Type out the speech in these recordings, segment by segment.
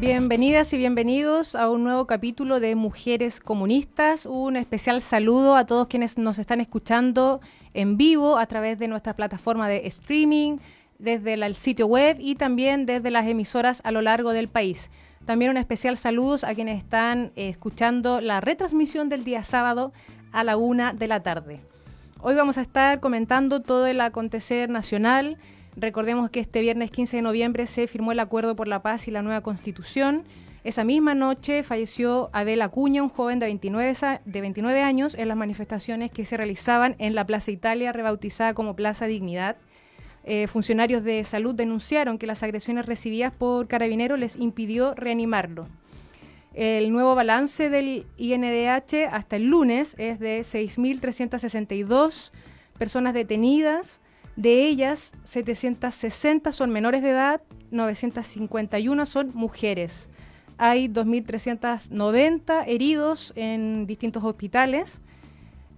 Bienvenidas y bienvenidos a un nuevo capítulo de Mujeres Comunistas. Un especial saludo a todos quienes nos están escuchando en vivo a través de nuestra plataforma de streaming, desde el sitio web y también desde las emisoras a lo largo del país. También un especial saludos a quienes están escuchando la retransmisión del día sábado a la 1 de la tarde. Hoy vamos a estar comentando todo el acontecer nacional. Recordemos que este viernes 15 de noviembre se firmó el Acuerdo por la Paz y la nueva Constitución. Esa misma noche falleció Abel Acuña, un joven de 29 años, en las manifestaciones que se realizaban en la Plaza Italia, rebautizada como Plaza Dignidad. Funcionarios de salud denunciaron que las agresiones recibidas por Carabineros les impidió reanimarlo. El nuevo balance del INDH hasta el lunes es de 6.362 personas detenidas. De ellas, 760 son menores de edad, 951 son mujeres. Hay 2.390 heridos en distintos hospitales,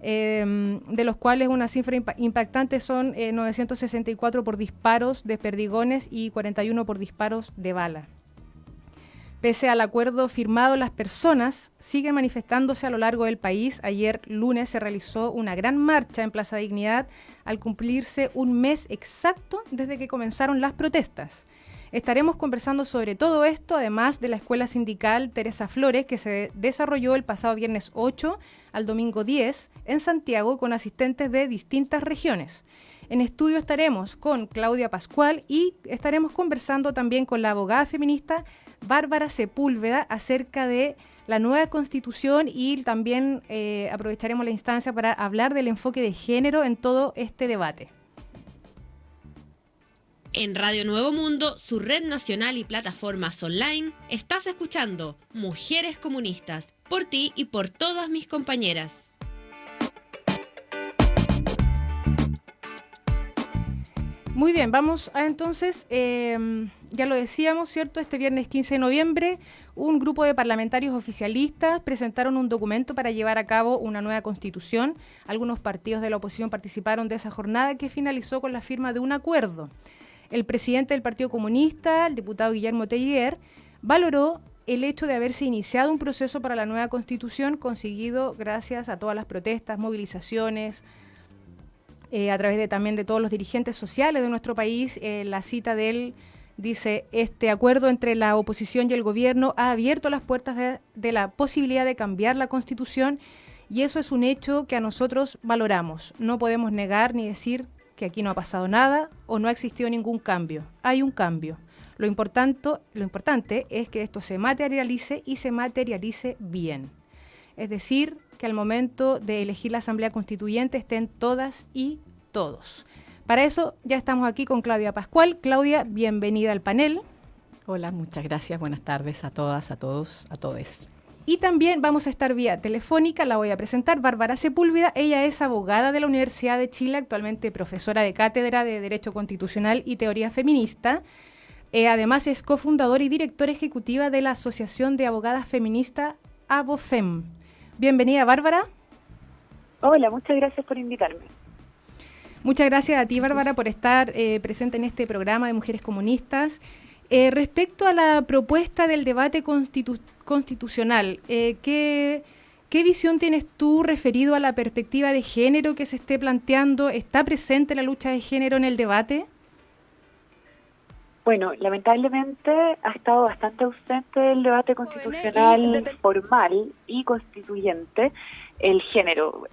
de los cuales una cifra impactante son 964 por disparos de perdigones y 41 por disparos de bala. Pese al acuerdo firmado, las personas siguen manifestándose a lo largo del país. Ayer lunes se realizó una gran marcha en Plaza Dignidad al cumplirse un mes exacto desde que comenzaron las protestas. Estaremos conversando sobre todo esto, además de la escuela sindical Teresa Flores, que se desarrolló el pasado viernes 8 al domingo 10 en Santiago con asistentes de distintas regiones. En estudio estaremos con Claudia Pascual y estaremos conversando también con la abogada feminista Bárbara Sepúlveda acerca de la nueva Constitución y también aprovecharemos la instancia para hablar del enfoque de género en todo este debate. En Radio Nuevo Mundo, su red nacional y plataformas online, estás escuchando Mujeres Comunistas, por ti y por todas mis compañeras. Muy bien, vamos a entonces, ya lo decíamos, ¿cierto? Este viernes 15 de noviembre, un grupo de parlamentarios oficialistas presentaron un documento para llevar a cabo una nueva constitución. Algunos partidos de la oposición participaron de esa jornada que finalizó con la firma de un acuerdo. El presidente del Partido Comunista, el diputado Guillermo Teillier, valoró el hecho de haberse iniciado un proceso para la nueva constitución conseguido gracias a todas las protestas, movilizaciones, a través también de todos los dirigentes sociales de nuestro país. La cita de él dice: este acuerdo entre la oposición y el gobierno ha abierto las puertas de la posibilidad de cambiar la Constitución y eso es un hecho que a nosotros valoramos. No podemos negar ni decir que aquí no ha pasado nada o no ha existido ningún cambio. Hay un cambio. Lo importante es que esto se materialice y se materialice bien. Es decir, que al momento de elegir la Asamblea Constituyente estén todas y todos. Para eso ya estamos aquí con Claudia Pascual. Claudia, bienvenida al panel. Hola, muchas gracias. Buenas tardes a todas, a todos, a todes. Y también vamos a estar vía telefónica, la voy a presentar, Bárbara Sepúlveda. Ella es abogada de la Universidad de Chile, actualmente profesora de cátedra de Derecho Constitucional y Teoría Feminista. Además es cofundadora y directora ejecutiva de la Asociación de Abogadas Feministas ABOFEM. Bienvenida, Bárbara. Hola, muchas gracias por invitarme. Muchas gracias a ti, Bárbara, por estar presente en este programa de Mujeres Comunistas. Respecto a la propuesta del debate constitucional, ¿qué visión tienes tú referido a la perspectiva de género que se esté planteando? ¿Está presente la lucha de género en el debate? Bueno, lamentablemente ha estado bastante ausente el debate constitucional formal y constituyente el género.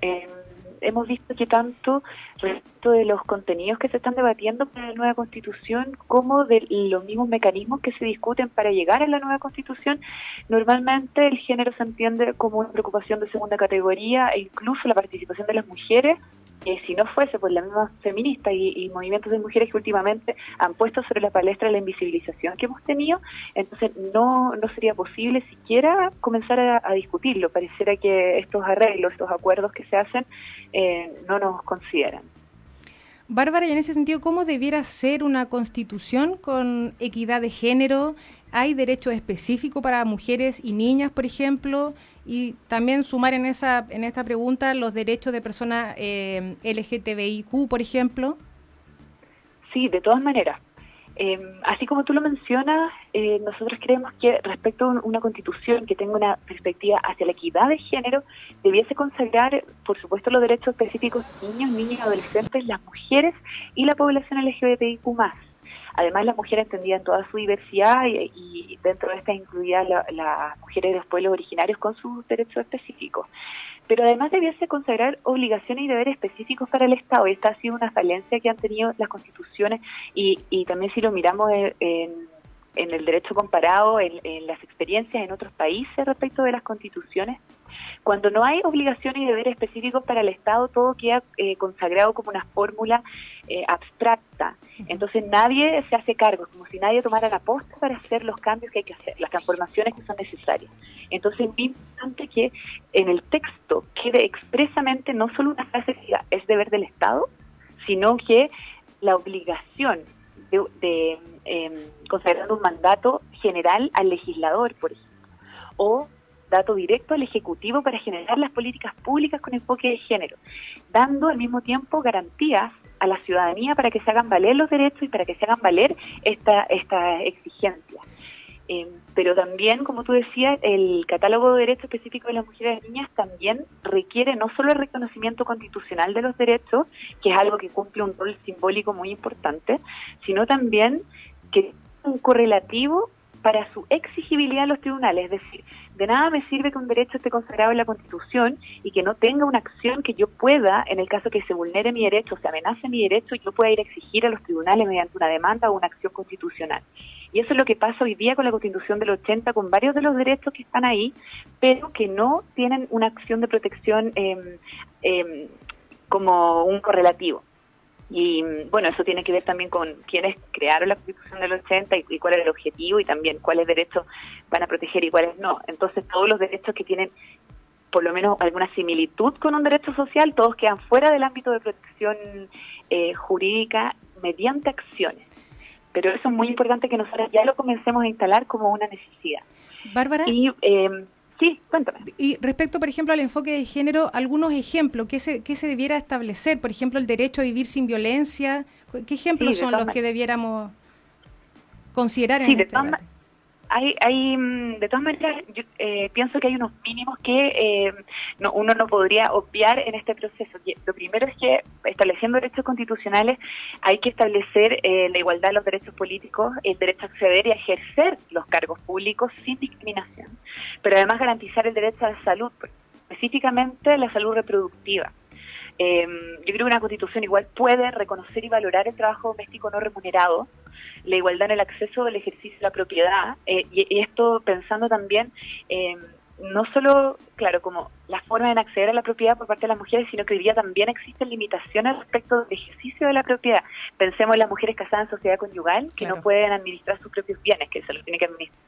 Hemos visto que tanto respecto de los contenidos que se están debatiendo para la nueva Constitución como de los mismos mecanismos que se discuten para llegar a la nueva Constitución, normalmente el género se entiende como una preocupación de segunda categoría e incluso la participación de las mujeres, si no fuese por las mismas feministas y movimientos de mujeres que últimamente han puesto sobre la palestra la invisibilización que hemos tenido, entonces no sería posible siquiera comenzar a discutirlo. Pareciera que estos arreglos, estos acuerdos que se hacen no nos consideran. Bárbara, y en ese sentido, ¿cómo debiera ser una constitución con equidad de género? ¿Hay derechos específicos para mujeres y niñas, por ejemplo? Y también sumar en esta pregunta los derechos de personas LGTBIQ, por ejemplo. Sí, de todas maneras. Así como tú lo mencionas, nosotros creemos que respecto a una constitución que tenga una perspectiva hacia la equidad de género, debiese consagrar, por supuesto, los derechos específicos de niños, niñas, adolescentes, las mujeres y la población LGBTIQ+. Además, las mujeres entendidas en toda su diversidad y dentro de esta incluidas las mujeres de los pueblos originarios con sus derechos específicos. Pero además debiese consagrar obligaciones y deberes específicos para el Estado. Esta ha sido una falencia que han tenido las constituciones y también si lo miramos en el derecho comparado, en las experiencias en otros países respecto de las constituciones, cuando no hay obligaciones y deberes específicos para el Estado, todo queda consagrado como una fórmula abstracta. Entonces nadie se hace cargo, como si nadie tomara la posta para hacer los cambios que hay que hacer, las transformaciones que son necesarias. Entonces es muy importante que en el texto quede expresamente no solo una frase que diga es deber del Estado, sino que la obligación de consagrar un mandato general al legislador, por ejemplo, o dato directo al Ejecutivo para generar las políticas públicas con enfoque de género, dando al mismo tiempo garantías a la ciudadanía para que se hagan valer los derechos y para que se hagan valer esta exigencia. Pero también, como tú decías, el catálogo de derechos específicos de las mujeres y niñas también requiere no solo el reconocimiento constitucional de los derechos, que es algo que cumple un rol simbólico muy importante, sino también que un correlativo para su exigibilidad a los tribunales. Es decir, de nada me sirve que un derecho esté consagrado en la Constitución y que no tenga una acción que yo pueda, en el caso que se vulnere mi derecho, o se amenace mi derecho, yo pueda ir a exigir a los tribunales mediante una demanda o una acción constitucional. Y eso es lo que pasa hoy día con la Constitución del 80, con varios de los derechos que están ahí, pero que no tienen una acción de protección como un correlativo. Y bueno, eso tiene que ver también con quienes crearon la Constitución del 80 y cuál es el objetivo y también cuáles derechos van a proteger y cuáles no. Entonces todos los derechos que tienen por lo menos alguna similitud con un derecho social, todos quedan fuera del ámbito de protección jurídica mediante acciones. Pero eso es muy importante que nosotros ya lo comencemos a instalar como una necesidad. Bárbara. Y sí, cuéntame. Y respecto, por ejemplo, al enfoque de género, algunos ejemplos, ¿qué se debiera establecer? Por ejemplo, el derecho a vivir sin violencia. ¿Qué ejemplos son los que debiéramos considerar en este debate? De todas maneras, yo pienso que hay unos mínimos que uno no podría obviar en este proceso. Lo primero es que, estableciendo derechos constitucionales, hay que establecer la igualdad de los derechos políticos, el derecho a acceder y a ejercer los cargos públicos sin discriminación, pero además garantizar el derecho a la salud, específicamente la salud reproductiva. Yo creo que una constitución igual puede reconocer y valorar el trabajo doméstico no remunerado, la igualdad en el acceso al ejercicio de la propiedad, y esto pensando también no solo, claro, como la forma de acceder a la propiedad por parte de las mujeres, sino que hoy día también existen limitaciones respecto del ejercicio de la propiedad. Pensemos en las mujeres casadas en sociedad conyugal, que no pueden administrar sus propios bienes, que se los tiene que administrar.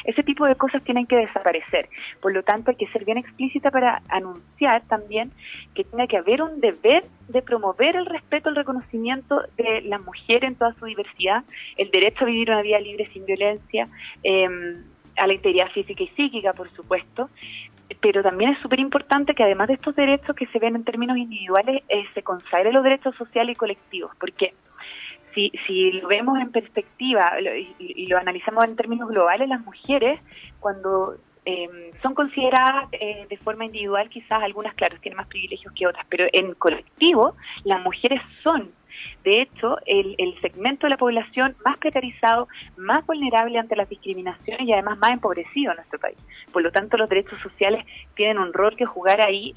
Ese tipo de cosas tienen que desaparecer. Por lo tanto, hay que ser bien explícita para anunciar también que tiene que haber un deber de promover el respeto, el reconocimiento de la mujer en toda su diversidad, el derecho a vivir una vida libre sin violencia, a la integridad física y psíquica, por supuesto, pero también es súper importante que además de estos derechos que se ven en términos individuales, se consagren los derechos sociales y colectivos, porque si lo vemos en perspectiva y lo analizamos en términos globales, las mujeres, cuando son consideradas de forma individual, quizás algunas, claro, tienen más privilegios que otras, pero en colectivo, las mujeres son, de hecho, el segmento de la población más precarizado, más vulnerable ante las discriminaciones y además más empobrecido en nuestro país. Por lo tanto, los derechos sociales tienen un rol que jugar ahí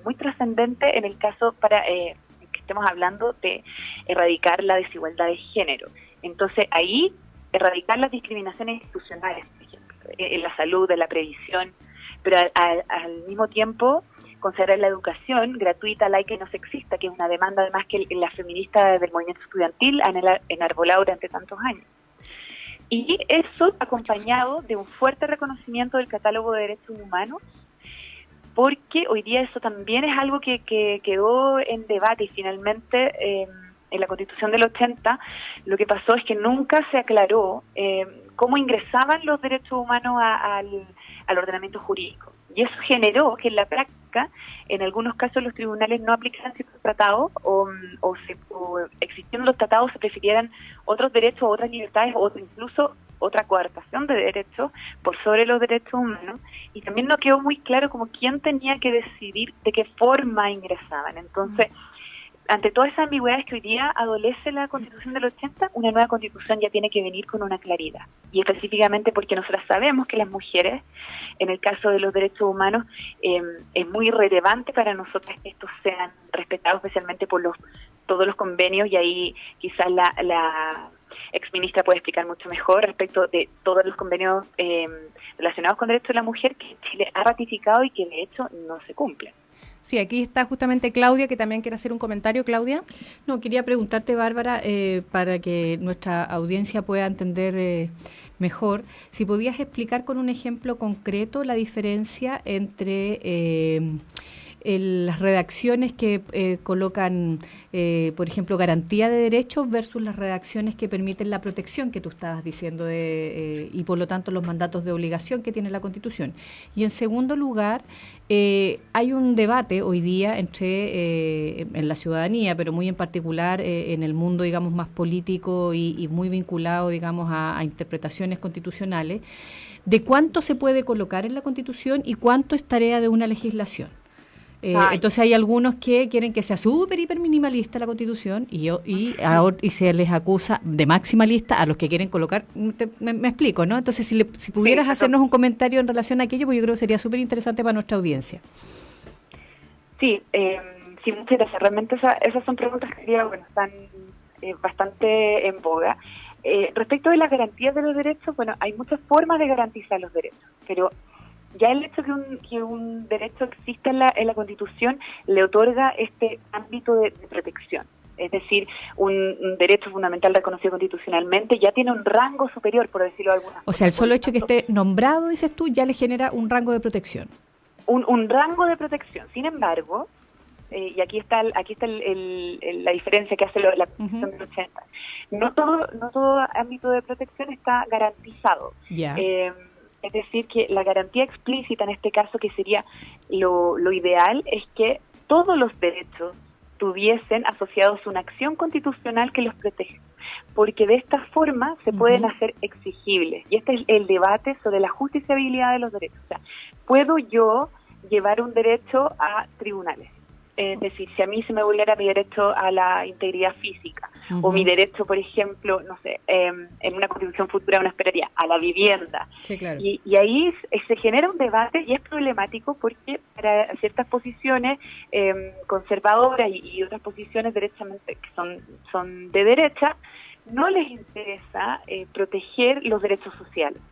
muy trascendente en el caso para que estemos hablando de erradicar la desigualdad de género. Entonces, ahí, erradicar las discriminaciones institucionales, por ejemplo, en la salud, en la previsión, pero al mismo tiempo consagrar la educación gratuita, laica y no sexista, que es una demanda además que las feministas del movimiento estudiantil han enarbolado durante tantos años. Y eso acompañado de un fuerte reconocimiento del catálogo de derechos humanos, porque hoy día eso también es algo que quedó en debate y finalmente en la Constitución del 80 lo que pasó es que nunca se aclaró cómo ingresaban los derechos humanos al ordenamiento jurídico. Y eso generó que en la práctica aplica, en algunos casos los tribunales no aplican ciertos tratados o existiendo los tratados se prefirieran otros derechos, otras libertades o incluso otra coartación de derechos por sobre los derechos humanos, y también no quedó muy claro como quién tenía que decidir de qué forma ingresaban. Entonces, ante todas esas ambigüedades que hoy día adolece la Constitución del 80, una nueva Constitución ya tiene que venir con una claridad. Y específicamente porque nosotras sabemos que las mujeres, en el caso de los derechos humanos, es muy relevante para nosotras que estos sean respetados, especialmente por todos los convenios, y ahí quizás la exministra puede explicar mucho mejor respecto de todos los convenios relacionados con derechos de la mujer que Chile ha ratificado y que de hecho no se cumplen. Sí, aquí está justamente Claudia, que también quiere hacer un comentario. Claudia. No, quería preguntarte, Bárbara, para que nuestra audiencia pueda entender mejor, si podías explicar con un ejemplo concreto la diferencia entre las redacciones que colocan, por ejemplo, garantía de derechos versus las redacciones que permiten la protección que tú estabas diciendo y por lo tanto los mandatos de obligación que tiene la Constitución. Y en segundo lugar, hay un debate hoy día en la ciudadanía, pero muy en particular en el mundo, digamos, más político y muy vinculado, digamos, a interpretaciones constitucionales, de cuánto se puede colocar en la Constitución y cuánto es tarea de una legislación. Entonces hay algunos que quieren que sea súper, hiper minimalista la Constitución y se les acusa de maximalista a los que quieren colocar, me explico, ¿no? Entonces si pudieras hacernos un comentario en relación a aquello, pues yo creo que sería súper interesante para nuestra audiencia. Sí, muchas gracias. Realmente esas son preguntas que están bastante en boga. Respecto de las garantías de los derechos, hay muchas formas de garantizar los derechos, pero ya el hecho que un derecho exista en la Constitución le otorga este ámbito de protección. Es decir, un derecho fundamental reconocido constitucionalmente ya tiene un rango superior, por decirlo de alguna forma. O sea, el solo hecho que esté nombrado, dices tú, ya le genera un rango de protección. Un rango de protección. Sin embargo, y aquí está la diferencia que hace la Constitución del 80. No todo ámbito de protección está garantizado. Ya. Es decir, que la garantía explícita en este caso, que sería lo ideal, es que todos los derechos tuviesen asociados una acción constitucional que los protege, porque de esta forma se pueden hacer exigibles. Y este es el debate sobre la justiciabilidad de los derechos. O sea, ¿puedo yo llevar un derecho a tribunales? Es decir, si a mí se me vulnera mi derecho a la integridad física, o mi derecho, por ejemplo, no sé, en una constitución futura uno esperaría a la vivienda. Sí, claro. Y ahí se genera un debate y es problemático porque para ciertas posiciones conservadoras y otras posiciones derechamente que son de derecha, no les interesa proteger los derechos sociales.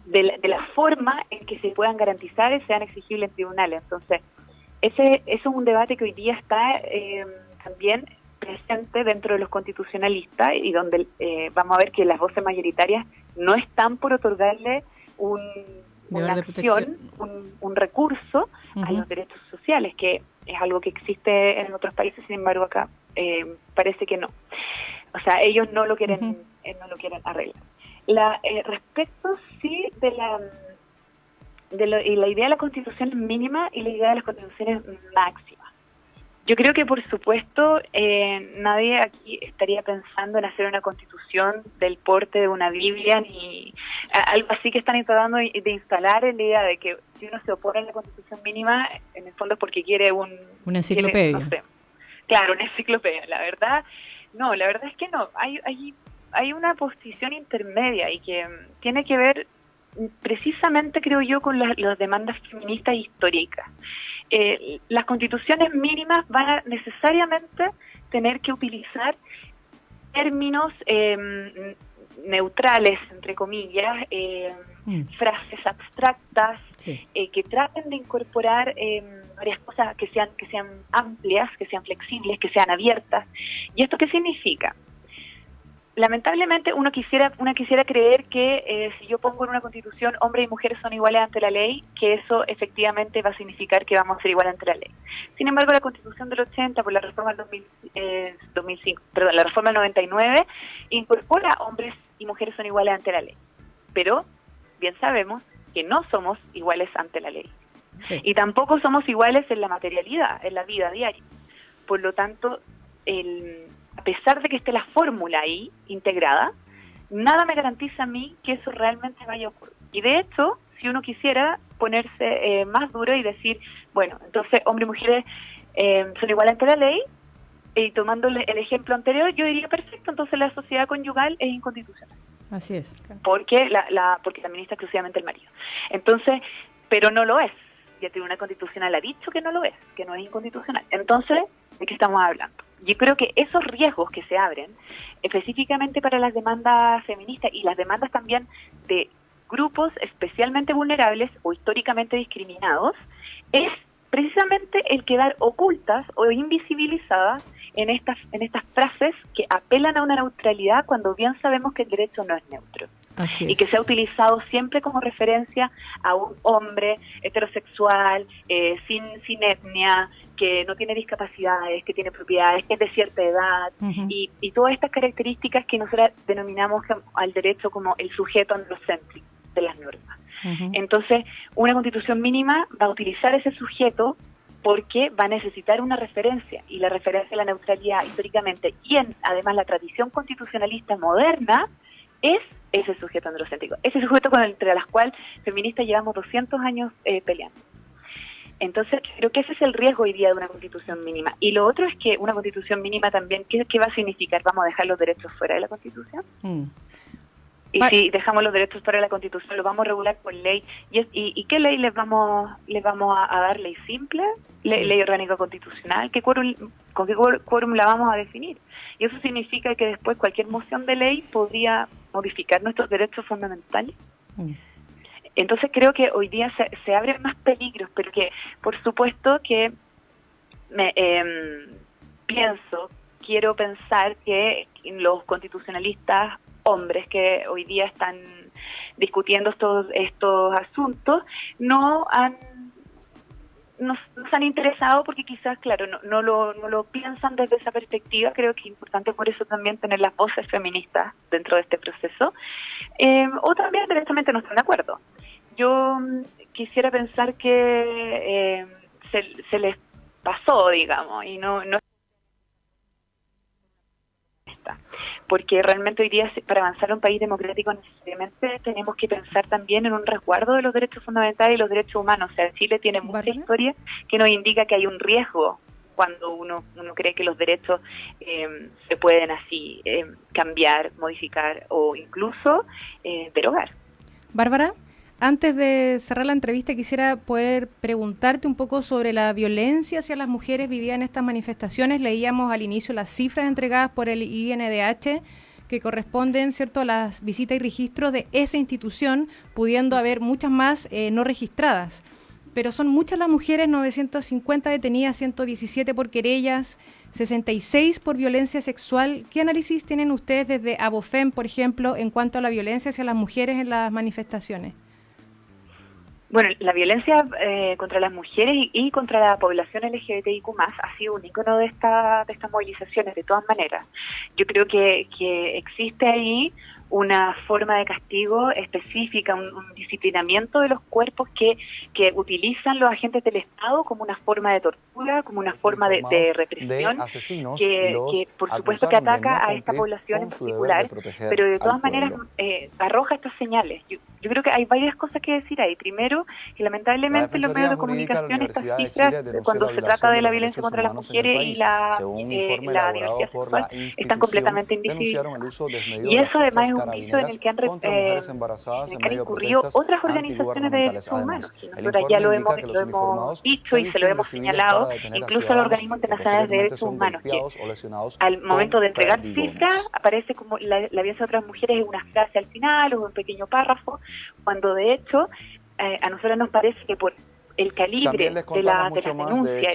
De la forma en que se puedan garantizar y sean exigibles en tribunales. Entonces, eso es un debate que hoy día está también presente dentro de los constitucionalistas y donde vamos a ver que las voces mayoritarias no están por otorgarle una acción, un recurso a los derechos sociales, que es algo que existe en otros países, sin embargo acá parece que no. O sea, ellos no lo quieren arreglar. Respecto sí de la idea de la Constitución mínima y la idea de las constituciones máximas. Yo creo que, por supuesto, nadie aquí estaría pensando en hacer una constitución del porte de una Biblia, ni algo así que están tratando de instalar en la idea de que si uno se opone a la constitución mínima, en el fondo es porque quiere una enciclopedia. No sé, claro, una enciclopedia. La verdad es que no. Hay una posición intermedia y que tiene que ver precisamente, creo yo, con las demandas feministas históricas. Las constituciones mínimas van a necesariamente tener que utilizar términos neutrales, entre comillas, frases abstractas, sí, que traten de incorporar varias cosas que sean amplias, que sean flexibles, que sean abiertas. ¿Y esto qué significa? Lamentablemente uno quisiera creer que si yo pongo en una constitución hombres y mujeres son iguales ante la ley, que eso efectivamente va a significar que vamos a ser iguales ante la ley. Sin embargo, la Constitución del 80 por la reforma del la reforma del 99 incorpora hombres y mujeres son iguales ante la ley. Pero bien sabemos que no somos iguales ante la ley. Sí. Y tampoco somos iguales en la materialidad, en la vida diaria. Por lo tanto, a pesar de que esté la fórmula ahí integrada, nada me garantiza a mí que eso realmente vaya a ocurrir. Y de hecho, si uno quisiera ponerse más duro y decir, bueno, entonces hombres y mujeres son iguales ante la ley, y tomando el ejemplo anterior, yo diría perfecto, entonces la sociedad conyugal es inconstitucional. Así es. Porque porque la administra exclusivamente el marido. Entonces, pero no lo es. Y el Tribunal Constitucional ha dicho que no lo es, que no es inconstitucional. Entonces, ¿de qué estamos hablando? Yo creo que esos riesgos que se abren, específicamente para las demandas feministas y las demandas también de grupos especialmente vulnerables o históricamente discriminados, es precisamente el quedar ocultas o invisibilizadas en estas frases que apelan a una neutralidad cuando bien sabemos que el derecho no es neutro. Así es. Y que se ha utilizado siempre como referencia a un hombre heterosexual, sin etnia, que no tiene discapacidades, que tiene propiedades, que es de cierta edad, y todas estas características que nosotros denominamos al derecho como el sujeto androcéntrico de las normas. Entonces, una constitución mínima va a utilizar ese sujeto porque va a necesitar una referencia, y la referencia a la neutralidad históricamente y además la tradición constitucionalista moderna es ese sujeto androcéntrico, ese sujeto entre las cuales feministas llevamos 200 años peleando. Entonces, creo que ese es el riesgo hoy día de una constitución mínima. Y lo otro es que una constitución mínima también, ¿qué va a significar? ¿Vamos a dejar los derechos fuera de la constitución? Y si dejamos los derechos fuera de la Constitución, lo vamos a regular por ley. ¿Y qué ley les vamos a dar? ¿Ley simple? ¿Ley orgánica constitucional? ¿Con qué quórum la vamos a definir? Y eso significa que después cualquier moción de ley podría modificar nuestros derechos fundamentales. Entonces creo que hoy día se abren más peligros, pero que por supuesto que quiero pensar que los constitucionalistas hombres que hoy día están discutiendo estos asuntos no se han interesado porque quizás, claro, no lo piensan desde esa perspectiva. Creo que es importante por eso también tener las voces feministas dentro de este proceso, o también directamente no están de acuerdo. Yo quisiera pensar que se les pasó, digamos, y no porque realmente hoy día para avanzar a un país democrático necesariamente tenemos que pensar también en un resguardo de los derechos fundamentales y los derechos humanos. O sea, Chile tiene mucha historia que nos indica que hay un riesgo cuando uno cree que los derechos se pueden así cambiar, modificar o incluso derogar. Bárbara, antes de cerrar la entrevista quisiera poder preguntarte un poco sobre la violencia hacia las mujeres vividas en estas manifestaciones. Leíamos al inicio las cifras entregadas por el INDH que corresponden, ¿cierto?, a las visitas y registros de esa institución, pudiendo haber muchas más no registradas. Pero son muchas las mujeres, 950 detenidas, 117 por querellas, 66 por violencia sexual. ¿Qué análisis tienen ustedes desde Abofem, por ejemplo, en cuanto a la violencia hacia las mujeres en las manifestaciones? Bueno, la violencia contra las mujeres y contra la población LGBTIQ+, ha sido un ícono de estas movilizaciones, de todas maneras. Yo creo que existe ahí una forma de castigo específica, un disciplinamiento de los cuerpos que utilizan los agentes del Estado como una forma de tortura, como una forma de represión, que por supuesto que ataca a esta población en particular, pero de todas maneras arroja estas señales. Yo creo que hay varias cosas que decir ahí. Primero, que lamentablemente los medios de comunicación, estas cifras, cuando se trata de la violencia contra las mujeres y la diversidad sexual, están completamente invisibilizadas. Y eso además es un vicio en el que han incurrido otras organizaciones de derechos humanos. Nosotros ya lo hemos dicho y se lo hemos señalado, incluso a los organismos internacionales de derechos humanos, que al momento de entregar cifras aparece como la violencia de otras mujeres en una frase al final o un pequeño párrafo, cuando de hecho a nosotros nos parece que por el calibre de la denuncia,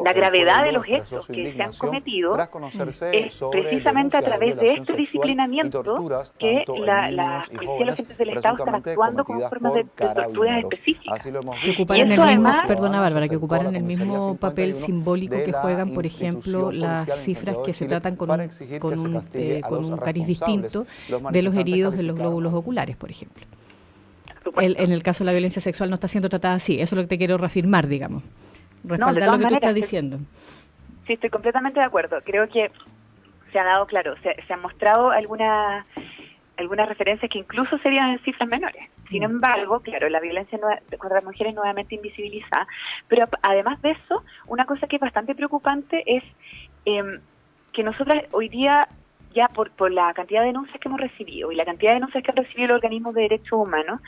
la gravedad de los hechos que se han cometido, es precisamente a través de este disciplinamiento que la policía y los agentes del Estado están actuando como formas de torturas específicas. Que ocuparan el mismo, perdona Bárbara, que ocuparan el mismo papel simbólico que juegan, por ejemplo, las cifras que se tratan con un cariz distinto de los heridos en los glóbulos oculares, por ejemplo. en el caso de la violencia sexual no está siendo tratada así. Eso es lo que te quiero reafirmar, digamos. Respaldar No, lo que tú estás diciendo. Sí, estoy completamente de acuerdo. Creo que se ha dado, claro, se han mostrado algunas referencias que incluso serían en cifras menores. Sin embargo, claro, la violencia contra las mujeres es nuevamente invisibilizada. Pero además de eso, una cosa que es bastante preocupante es que nosotras hoy día, ya por la cantidad de denuncias que hemos recibido y la cantidad de denuncias que han recibido los organismos de derechos humanos,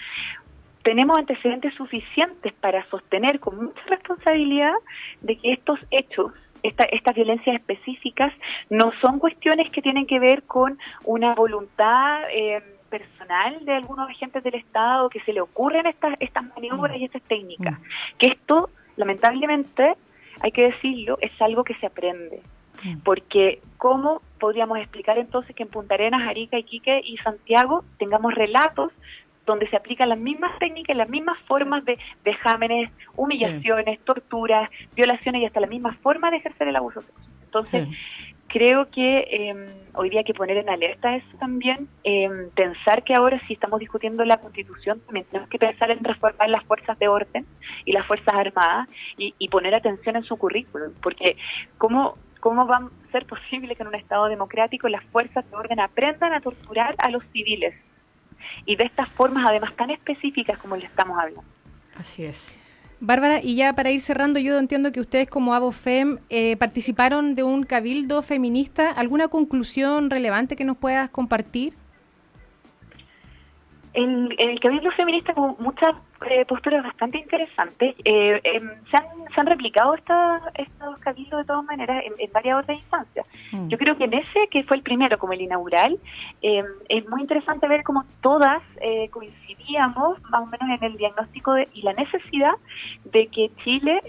tenemos antecedentes suficientes para sostener con mucha responsabilidad de que estos hechos, estas violencias específicas, no son cuestiones que tienen que ver con una voluntad personal de algunos agentes del Estado, que se le ocurren estas maniobras y estas técnicas. Que esto, lamentablemente, hay que decirlo, es algo que se aprende. Porque ¿cómo podríamos explicar entonces que en Punta Arenas, Arica, Iquique y Santiago tengamos relatos donde se aplican las mismas técnicas, las mismas formas de vejámenes, humillaciones, torturas, violaciones y hasta la misma forma de ejercer el abuso sexual? Entonces, creo que hoy día hay que poner en alerta eso también, pensar que ahora si estamos discutiendo la Constitución, también tenemos que pensar en transformar las fuerzas de orden y las fuerzas armadas y poner atención en su currículum, porque ¿cómo va a ser posible que en un Estado democrático las fuerzas de orden aprendan a torturar a los civiles? Y de estas formas, además, tan específicas como le estamos hablando. Así es. Bárbara, y ya para ir cerrando, yo entiendo que ustedes como ABOFEM participaron de un cabildo feminista. ¿Alguna conclusión relevante que nos puedas compartir? En el cabildo feminista hubo muchas posturas bastante interesantes. Se han replicado estos cabildos de todas maneras en varias otras instancias. Yo creo que en ese, que fue el primero como el inaugural, es muy interesante ver cómo todas coincidíamos más o menos en el diagnóstico y la necesidad de que Chile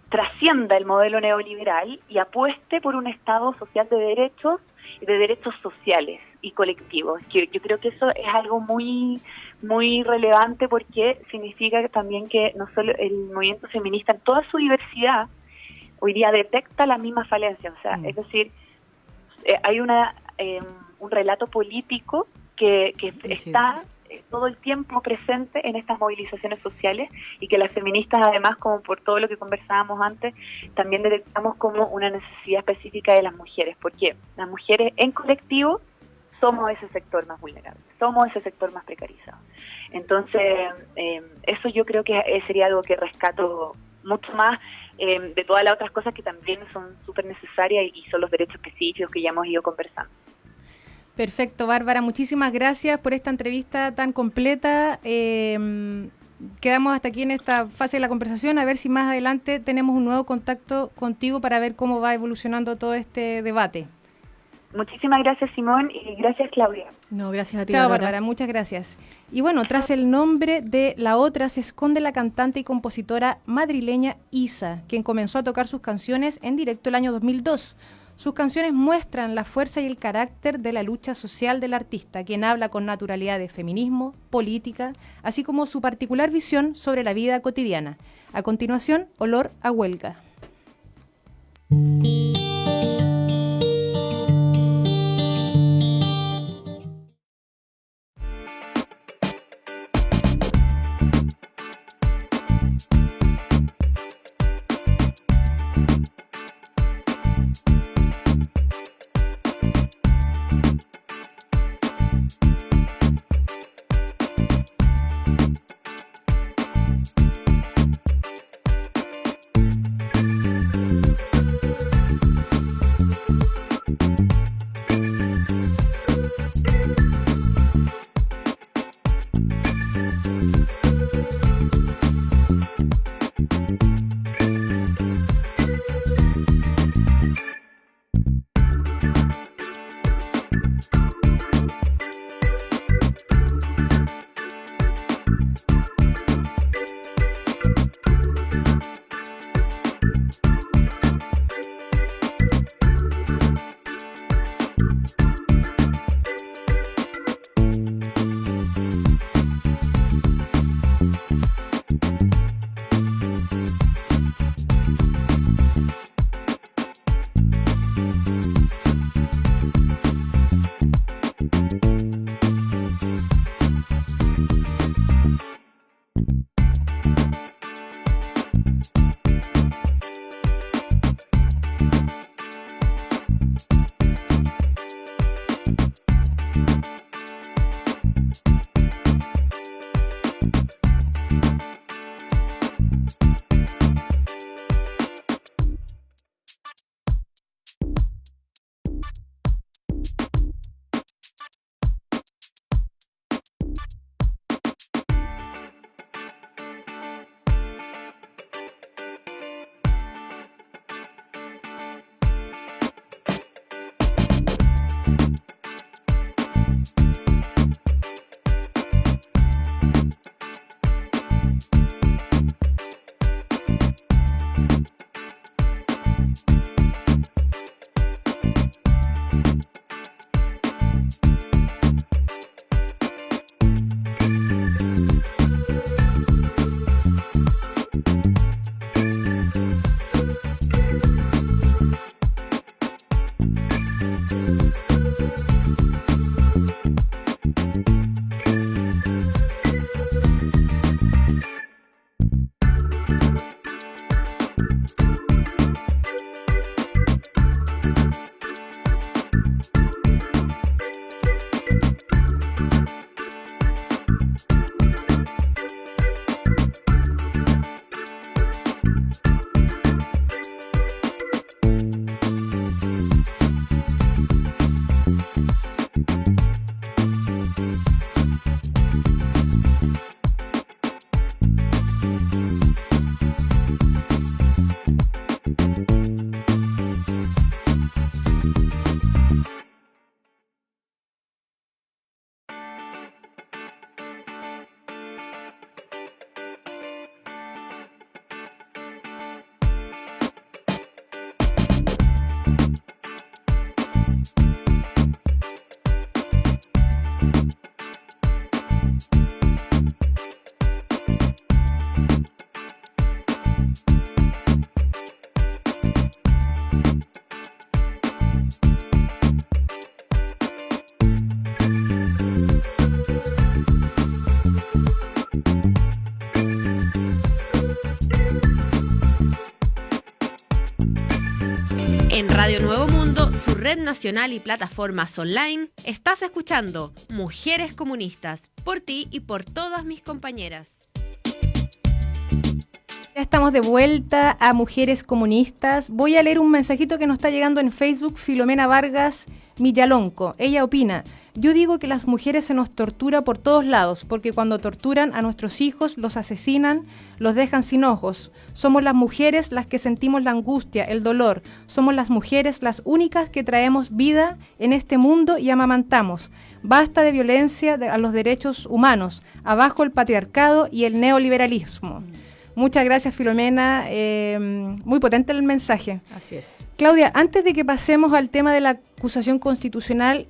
trascienda el modelo neoliberal y apueste por un Estado social de derechos sociales y colectivos. Yo creo que eso es algo muy muy relevante, porque significa también que no solo el movimiento feminista en toda su diversidad hoy día detecta las mismas falencias, o sea, es decir, hay un relato político que está todo el tiempo presente en estas movilizaciones sociales, y que las feministas, además, como por todo lo que conversábamos antes, también detectamos como una necesidad específica de las mujeres, porque las mujeres en colectivo somos ese sector más vulnerable, somos ese sector más precarizado. Entonces, eso yo creo que sería algo que rescato mucho más de todas las otras cosas que también son súper necesarias, y son los derechos específicos que ya hemos ido conversando. Perfecto, Bárbara, muchísimas gracias por esta entrevista tan completa. Quedamos hasta aquí en esta fase de la conversación, a ver si más adelante tenemos un nuevo contacto contigo para ver cómo va evolucionando todo este debate. Muchísimas gracias, Simón, y gracias, Claudia. No, gracias a ti, Chao, Bárbara, muchas gracias. Y bueno, tras el nombre de La Otra se esconde la cantante y compositora madrileña Isa, quien comenzó a tocar sus canciones en directo el año 2002. Sus canciones muestran la fuerza y el carácter de la lucha social del artista, quien habla con naturalidad de feminismo, política, así como su particular visión sobre la vida cotidiana. A continuación, Olor a Huelga. En Radio Nuevo Mundo, su red nacional y plataformas online, estás escuchando Mujeres Comunistas, por ti y por todas mis compañeras. Ya estamos de vuelta a Mujeres Comunistas. Voy a leer un mensajito que nos está llegando en Facebook, Filomena Vargas Millalonco. Ella opina: yo digo que las mujeres se nos tortura por todos lados, porque cuando torturan a nuestros hijos, los asesinan, los dejan sin ojos. Somos las mujeres las que sentimos la angustia, el dolor. Somos las mujeres las únicas que traemos vida en este mundo y amamantamos. Basta de violencia a los derechos humanos. Abajo el patriarcado y el neoliberalismo. Muchas gracias, Filomena. Muy potente el mensaje. Así es. Claudia, antes de que pasemos al tema de la acusación constitucional,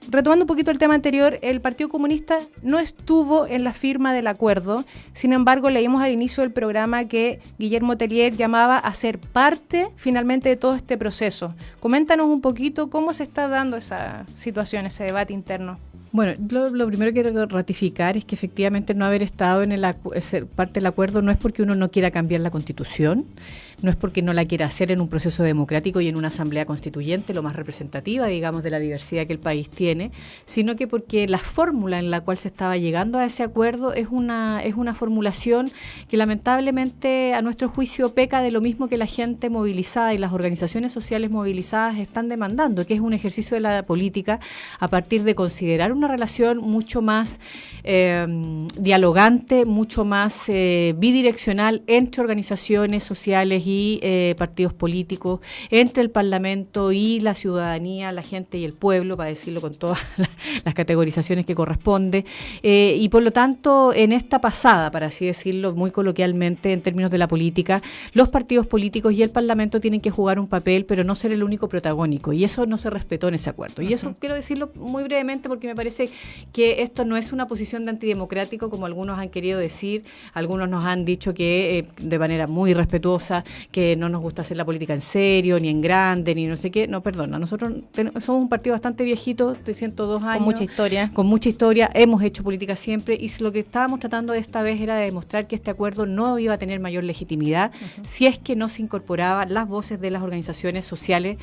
retomando un poquito el tema anterior, el Partido Comunista no estuvo en la firma del acuerdo. Sin embargo, leímos al inicio del programa que Guillermo Tellier llamaba a ser parte finalmente de todo este proceso. Coméntanos un poquito cómo se está dando esa situación, ese debate interno. Bueno, lo primero que quiero ratificar es que efectivamente no haber estado en ser parte del acuerdo no es porque uno no quiera cambiar la Constitución, no es porque no la quiera hacer en un proceso democrático y en una asamblea constituyente, lo más representativa, digamos, de la diversidad que el país tiene, sino que porque la fórmula en la cual se estaba llegando a ese acuerdo es una formulación que lamentablemente a nuestro juicio peca de lo mismo que la gente movilizada y las organizaciones sociales movilizadas están demandando, que es un ejercicio de la política a partir de considerar una relación mucho más dialogante, mucho más bidireccional entre organizaciones sociales y partidos políticos, entre el Parlamento y la ciudadanía, la gente y el pueblo, para decirlo con todas las categorizaciones que corresponde, y por lo tanto en esta pasada, para así decirlo muy coloquialmente en términos de la política, los partidos políticos y el Parlamento tienen que jugar un papel, pero no ser el único protagónico, y eso no se respetó en ese acuerdo. Y eso quiero decirlo muy brevemente porque me parece que esto no es una posición de antidemocrático como algunos han querido decir. Algunos nos han dicho que de manera muy respetuosa que no nos gusta hacer la política en serio, ni en grande, ni no sé qué. No, perdona, nosotros somos un partido bastante viejito, de 102 años. Con mucha historia, hemos hecho política siempre, y lo que estábamos tratando esta vez era de demostrar que este acuerdo no iba a tener mayor legitimidad si es que no se incorporaban las voces de las organizaciones sociales,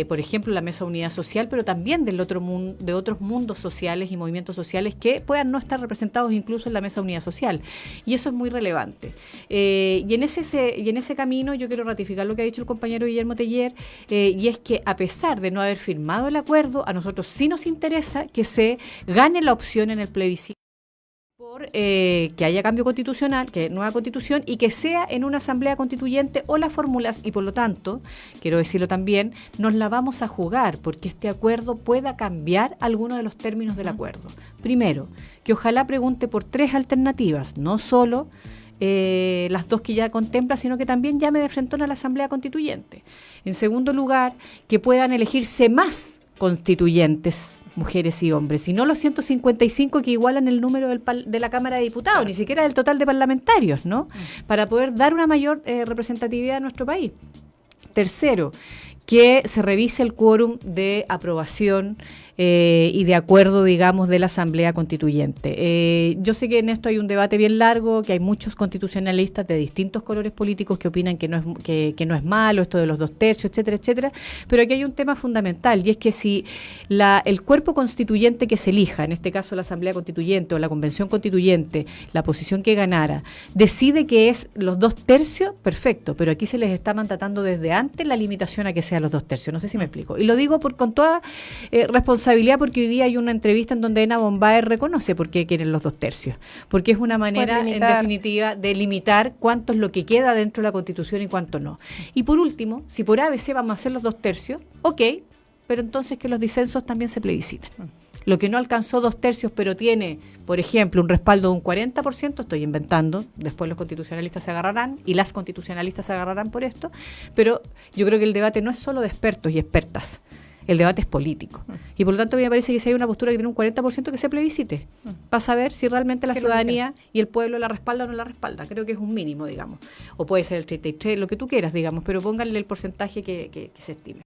por ejemplo, la Mesa Unidad Social, pero también de otros mundos sociales y movimientos sociales que puedan no estar representados incluso en la Mesa Unidad Social, y eso es muy relevante. Y en ese camino yo quiero ratificar lo que ha dicho el compañero Guillermo Tellier, y es que a pesar de no haber firmado el acuerdo, a nosotros sí nos interesa que se gane la opción en el plebiscito por que haya cambio constitucional, que nueva constitución, y que sea en una asamblea constituyente o las fórmulas, y por lo tanto, quiero decirlo también, nos la vamos a jugar porque este acuerdo pueda cambiar algunos de los términos del acuerdo. Primero, que ojalá pregunte por 3 alternativas, no solo las 2 que ya contempla, sino que también llame de frentón a la asamblea constituyente. En segundo lugar, que puedan elegirse más constituyentes, mujeres y hombres, y no los 155 que igualan el número de la Cámara de Diputados, ni siquiera del total de parlamentarios, ¿no? Para poder dar una mayor representatividad a nuestro país. Tercero, que se revise el quórum de aprobación y de acuerdo, digamos, de la Asamblea Constituyente. Yo sé que en esto hay un debate bien largo, que hay muchos constitucionalistas de distintos colores políticos que opinan que no es malo esto de los 2/3, etcétera, etcétera, pero aquí hay un tema fundamental, y es que si el cuerpo constituyente que se elija, en este caso la Asamblea Constituyente o la Convención Constituyente, la posición que ganara, decide que es los 2/3, perfecto, pero aquí se les está mandatando desde antes la limitación a que sea los 2/3, no sé si me explico. Y lo digo con toda responsabilidad, porque hoy día hay una entrevista en donde Ena Bombaer reconoce por qué quieren los 2/3, porque es una manera, en definitiva, de limitar cuánto es lo que queda dentro de la Constitución y cuánto no. Y por último, si por ABC vamos a hacer los 2/3, ok, pero entonces que los disensos también se plebisciten. Lo que no alcanzó 2/3, pero tiene, por ejemplo, un respaldo de un 40%, estoy inventando, después los constitucionalistas se agarrarán y las constitucionalistas se agarrarán por esto, pero yo creo que el debate no es solo de expertos y expertas, el debate es político. Y por lo tanto, a mí me parece que si hay una postura que tiene un 40%, que se plebiscite, para saber si realmente la ciudadanía y el pueblo la respalda o no la respalda. Creo que es un mínimo, digamos. O puede ser el 33, lo que tú quieras, digamos, pero pónganle el porcentaje que se estime.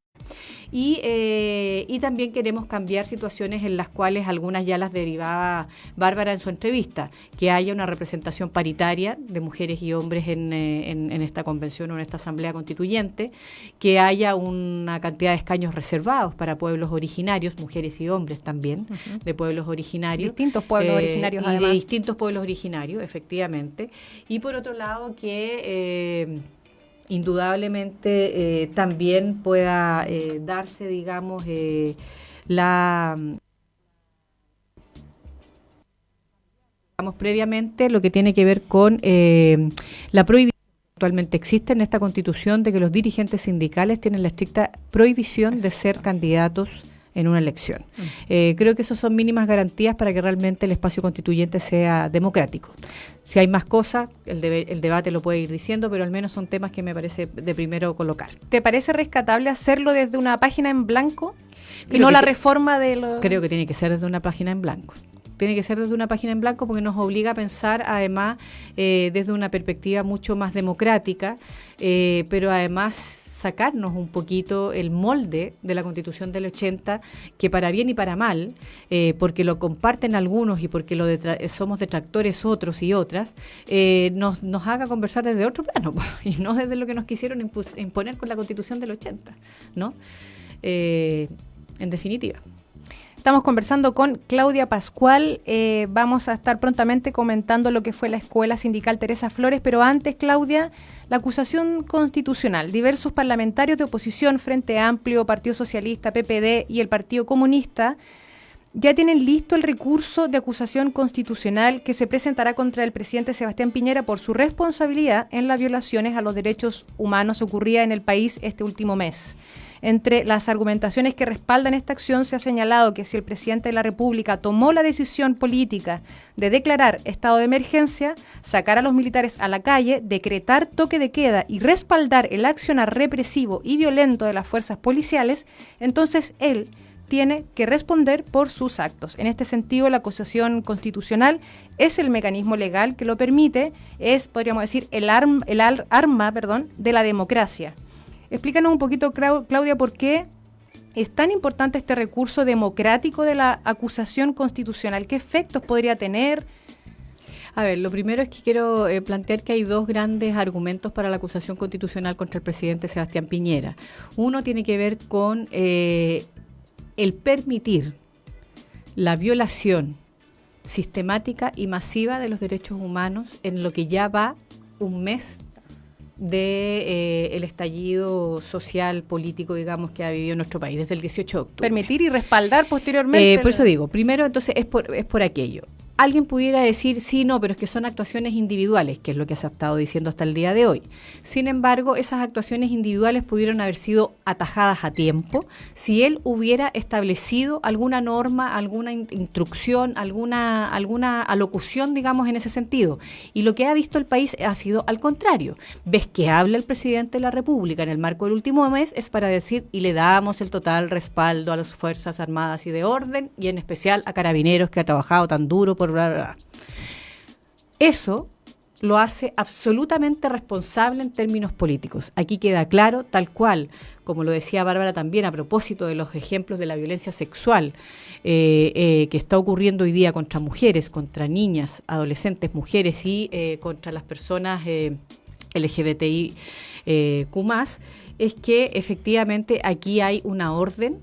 Y también queremos cambiar situaciones en las cuales algunas ya las derivaba Bárbara en su entrevista, que haya una representación paritaria de mujeres y hombres en esta convención o en esta asamblea constituyente, que haya una cantidad de escaños reservados para pueblos originarios, mujeres y hombres también, de pueblos originarios. Distintos pueblos originarios, además. De distintos pueblos originarios, efectivamente. Y por otro lado, que indudablemente también pueda darse, digamos, previamente lo que tiene que ver con la prohibición que actualmente existe en esta Constitución de que los dirigentes sindicales tienen la estricta prohibición de ser candidatos en una elección. Creo que esas son mínimas garantías para que realmente el espacio constituyente sea democrático. Si hay más cosas, el debate lo puede ir diciendo, pero al menos son temas que me parece de primero colocar. ¿Te parece rescatable hacerlo desde una página en blanco y no la reforma de los...? Creo que tiene que ser desde una página en blanco. Tiene que ser desde una página en blanco porque nos obliga a pensar, además, desde una perspectiva mucho más democrática, pero además sacarnos un poquito el molde de la Constitución del 80, que para bien y para mal, porque lo comparten algunos y porque somos detractores otros y otras, nos haga conversar desde otro plano, y no desde lo que nos quisieron imponer con la Constitución del 80, ¿no? En definitiva. Estamos conversando con Claudia Pascual, vamos a estar prontamente comentando lo que fue la Escuela Sindical Teresa Flores, pero antes, Claudia, la acusación constitucional. Diversos parlamentarios de oposición, Frente Amplio, Partido Socialista, PPD y el Partido Comunista, ya tienen listo el recurso de acusación constitucional que se presentará contra el presidente Sebastián Piñera por su responsabilidad en las violaciones a los derechos humanos ocurridas en el país este último mes. Entre las argumentaciones que respaldan esta acción se ha señalado que si el presidente de la República tomó la decisión política de declarar estado de emergencia, sacar a los militares a la calle, decretar toque de queda y respaldar el accionar represivo y violento de las fuerzas policiales, entonces él tiene que responder por sus actos. En este sentido, la acusación constitucional es el mecanismo legal que lo permite, es, podríamos decir, el arma de la democracia. Explícanos un poquito, Claudia, por qué es tan importante este recurso democrático de la acusación constitucional. ¿Qué efectos podría tener? A ver, lo primero es que quiero plantear que hay dos grandes argumentos para la acusación constitucional contra el presidente Sebastián Piñera. Uno tiene que ver con el permitir la violación sistemática y masiva de los derechos humanos en lo que ya va un mes el estallido social, político, digamos, que ha vivido nuestro país desde el 18 de octubre. Permitir y respaldar posteriormente. Por eso digo, primero entonces es por aquello. Alguien pudiera decir, sí, no, pero es que son actuaciones individuales, que es lo que se ha estado diciendo hasta el día de hoy. Sin embargo, esas actuaciones individuales pudieron haber sido atajadas a tiempo si él hubiera establecido alguna norma, alguna instrucción, alguna alocución, digamos, en ese sentido. Y lo que ha visto el país ha sido al contrario. Ves que habla el presidente de la República en el marco del último mes, es para decir, y le damos el total respaldo a las Fuerzas Armadas y de Orden, y en especial a Carabineros, que ha trabajado tan duro por bla, bla, bla. Eso lo hace absolutamente responsable en términos políticos. Aquí queda claro, tal cual, como lo decía Bárbara también a propósito de los ejemplos de la violencia sexual que está ocurriendo hoy día contra mujeres, contra niñas, adolescentes, mujeres y contra las personas LGBTI Q+, es que efectivamente aquí hay una orden,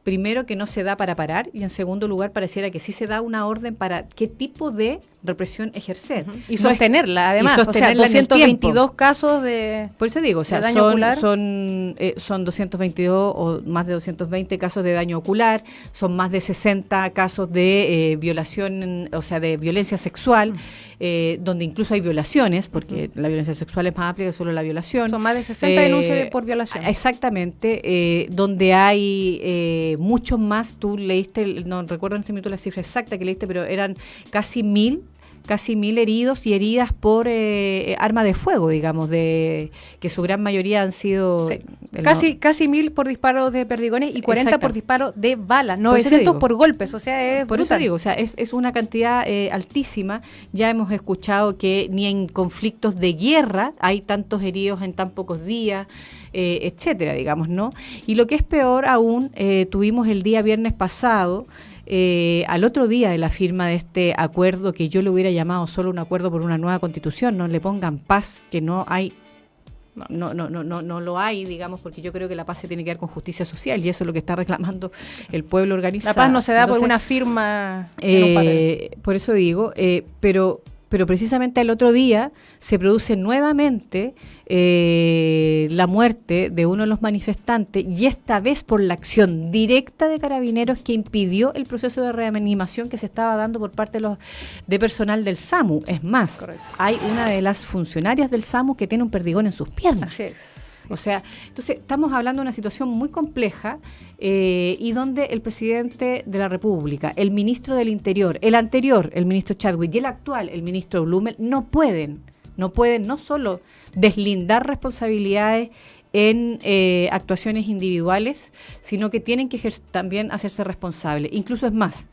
primero, que no se da para parar, y en segundo lugar pareciera que sí se da una orden para qué tipo de represión ejercer. Y sostenerla, además. Y sostenerla, o sea, 222 casos de por eso digo, o sea, daño ocular. Son 222 o más de 220 casos de daño ocular, son más de 60 casos de violación, o sea, de violencia sexual, donde incluso hay violaciones, porque la violencia sexual es más amplia que solo la violación. Son más de 60 denuncias por violación. Exactamente, donde hay muchos más. Tú leíste, no recuerdo en este minuto la cifra exacta que leíste, pero eran casi 1.000 heridos y heridas por arma de fuego, digamos, que su gran mayoría han sido... Sí. Casi 1.000 por disparos de perdigones y 40 Exacto. por disparos de balas, 900 por golpes, o sea, es por brutal. eso digo, o sea, es una cantidad altísima. Ya hemos escuchado que ni en conflictos de guerra hay tantos heridos en tan pocos días, etcétera, digamos, ¿no? Y lo que es peor aún, tuvimos el día viernes pasado, al otro día de la firma de este acuerdo, que yo le hubiera llamado solo un acuerdo por una nueva constitución, no le pongan paz, que no hay, no lo hay, digamos, porque yo creo que la paz se tiene que dar con justicia social, y eso es lo que está reclamando el pueblo organizado. La paz no se da por una firma en un papel. Por eso digo, pero precisamente el otro día se produce nuevamente la muerte de uno de los manifestantes, y esta vez por la acción directa de Carabineros, que impidió el proceso de reanimación que se estaba dando por parte de personal del SAMU. Es más, correcto, hay una de las funcionarias del SAMU que tiene un perdigón en sus piernas. Así es. O sea, entonces estamos hablando de una situación muy compleja y donde el presidente de la República, el ministro del Interior, el anterior, el ministro Chadwick, y el actual, el ministro Blumel, no pueden no solo deslindar responsabilidades en actuaciones individuales, sino que tienen que también hacerse responsables. Incluso es más,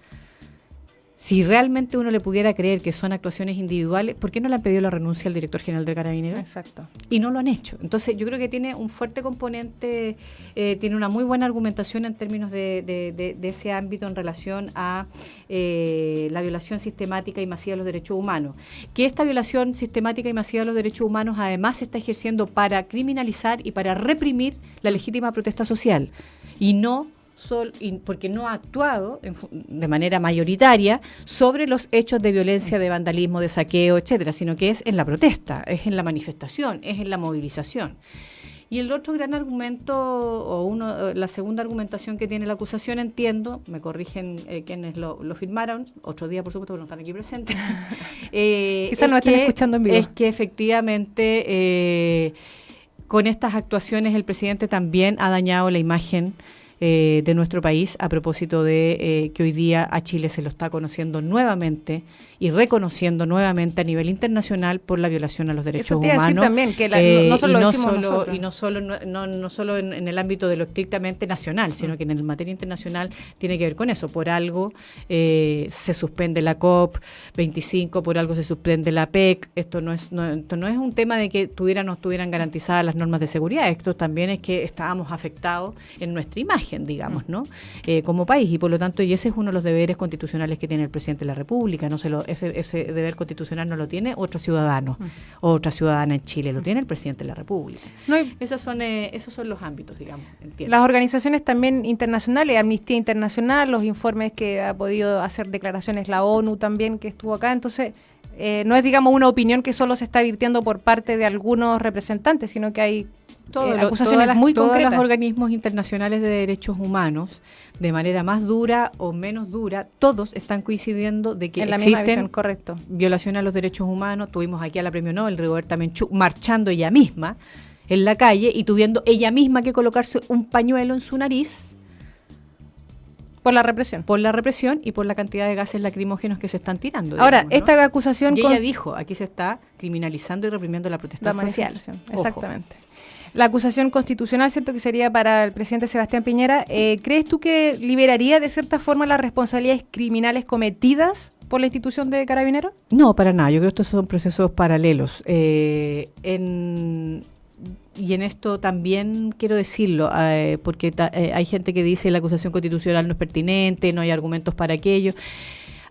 si realmente uno le pudiera creer que son actuaciones individuales, ¿por qué no le han pedido la renuncia al director general de Carabineros? Exacto. Y no lo han hecho. Entonces yo creo que tiene un fuerte componente, tiene una muy buena argumentación en términos de ese ámbito en relación a la violación sistemática y masiva de los derechos humanos. Que esta violación sistemática y masiva de los derechos humanos además se está ejerciendo para criminalizar y para reprimir la legítima protesta social. Y no porque no ha actuado de manera mayoritaria sobre los hechos de violencia, de vandalismo, de saqueo, etcétera, sino que es en la protesta, es en la manifestación, es en la movilización. Y el otro gran argumento, la segunda argumentación que tiene la acusación, entiendo, me corrigen quienes lo firmaron, otro día por supuesto porque no están aquí presentes, quizás no estén escuchando en vivo. Es que efectivamente con estas actuaciones el presidente también ha dañado la imagen de nuestro país, a propósito de que hoy día a Chile se lo está conociendo nuevamente y reconociendo nuevamente a nivel internacional por la violación a los derechos humanos. Decir también que no solo lo decimos nosotros. Y no solo en el ámbito de lo estrictamente nacional, sino que en el materia internacional tiene que ver con eso. Por algo se suspende la COP25, por algo se suspende la PEC. Esto no es un tema de que no estuvieran garantizadas las normas de seguridad. Esto también es que estábamos afectados en nuestra imagen, digamos, ¿no? Como país, y por lo tanto, y ese es uno de los deberes constitucionales que tiene el presidente de la República. Ese deber constitucional no lo tiene otro ciudadano o otra ciudadana en Chile, lo tiene el presidente de la República. Esos son los ámbitos, digamos, entiendo. Las organizaciones también internacionales, Amnistía Internacional, los informes que ha podido hacer declaraciones la ONU también, que estuvo acá, entonces no es, digamos, una opinión que solo se está virtiendo por parte de algunos representantes, sino que hay acusaciones muy concretas. Todos los organismos internacionales de derechos humanos, de manera más dura o menos dura, todos están coincidiendo de que existen violaciones a los derechos humanos. Tuvimos aquí a la Premio Nobel, Rigoberta Menchú, marchando ella misma en la calle y tuviendo ella misma que colocarse un pañuelo en su nariz. Por la represión. Por la represión y por la cantidad de gases lacrimógenos que se están tirando. Ahora, digamos, ¿no? Esta acusación... Y ella dijo, aquí se está criminalizando y reprimiendo la protesta social. Exactamente. La acusación constitucional, ¿cierto?, que sería para el presidente Sebastián Piñera. ¿Crees tú que liberaría de cierta forma las responsabilidades criminales cometidas por la institución de Carabineros? No, para nada. Yo creo que estos son procesos paralelos. Y en esto también quiero decirlo, porque hay gente que dice la acusación constitucional no es pertinente, no hay argumentos para aquello.